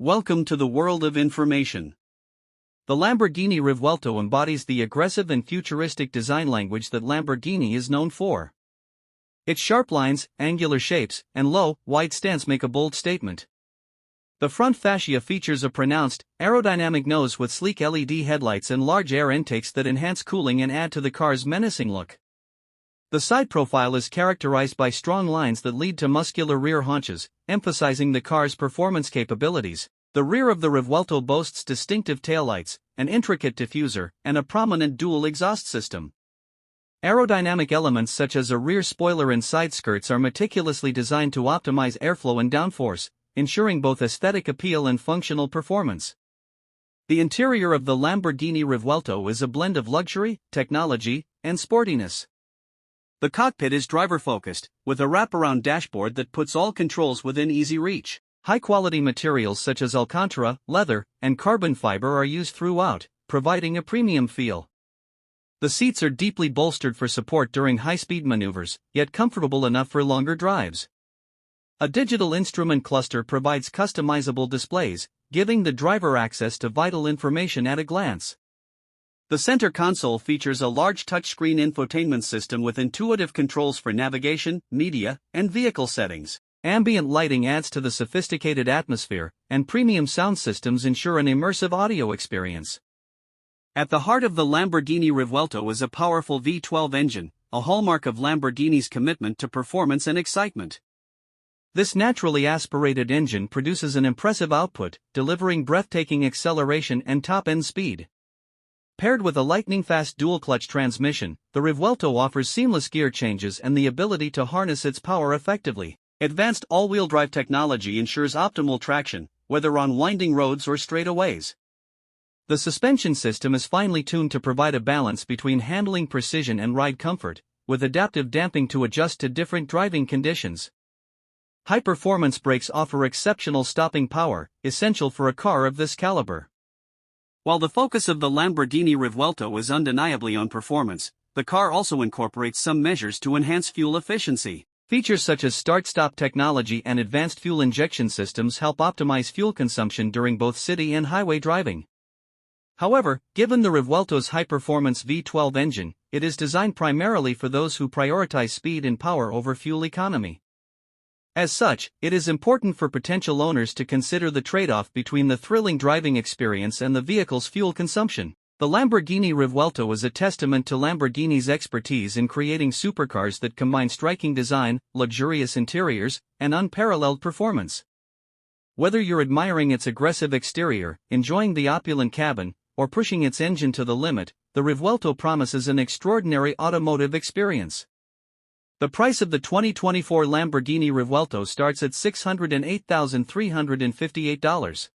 Welcome to the world of information. The Lamborghini Revuelto embodies the aggressive and futuristic design language that Lamborghini is known for. Its sharp lines, angular shapes, and low, wide stance make a bold statement. The front fascia features a pronounced, aerodynamic nose with sleek LED headlights and large air intakes that enhance cooling and add to the car's menacing look. The side profile is characterized by strong lines that lead to muscular rear haunches, emphasizing the car's performance capabilities. The rear of the Revuelto boasts distinctive taillights, an intricate diffuser, and a prominent dual exhaust system. Aerodynamic elements such as a rear spoiler and side skirts are meticulously designed to optimize airflow and downforce, ensuring both aesthetic appeal and functional performance. The interior of the Lamborghini Revuelto is a blend of luxury, technology, and sportiness. The cockpit is driver-focused, with a wraparound dashboard that puts all controls within easy reach. High-quality materials such as Alcantara, leather, and carbon fiber are used throughout, providing a premium feel. The seats are deeply bolstered for support during high-speed maneuvers, yet comfortable enough for longer drives. A digital instrument cluster provides customizable displays, giving the driver access to vital information at a glance. The center console features a large touchscreen infotainment system with intuitive controls for navigation, media, and vehicle settings. Ambient lighting adds to the sophisticated atmosphere, and premium sound systems ensure an immersive audio experience. At the heart of the Lamborghini Revuelto is a powerful V12 engine, a hallmark of Lamborghini's commitment to performance and excitement. This naturally aspirated engine produces an impressive output, delivering breathtaking acceleration and top-end speed. Paired with a lightning-fast dual-clutch transmission, the Revuelto offers seamless gear changes and the ability to harness its power effectively. Advanced all-wheel drive technology ensures optimal traction, whether on winding roads or straightaways. The suspension system is finely tuned to provide a balance between handling precision and ride comfort, with adaptive damping to adjust to different driving conditions. High-performance brakes offer exceptional stopping power, essential for a car of this caliber. While the focus of the Lamborghini Revuelto is undeniably on performance, the car also incorporates some measures to enhance fuel efficiency. Features such as start-stop technology and advanced fuel injection systems help optimize fuel consumption during both city and highway driving. However, given the Revuelto's high-performance V12 engine, it is designed primarily for those who prioritize speed and power over fuel economy. As such, it is important for potential owners to consider the trade-off between the thrilling driving experience and the vehicle's fuel consumption. The Lamborghini Revuelto is a testament to Lamborghini's expertise in creating supercars that combine striking design, luxurious interiors, and unparalleled performance. Whether you're admiring its aggressive exterior, enjoying the opulent cabin, or pushing its engine to the limit, the Revuelto promises an extraordinary automotive experience. The price of the 2024 Lamborghini Revuelto starts at $608,358.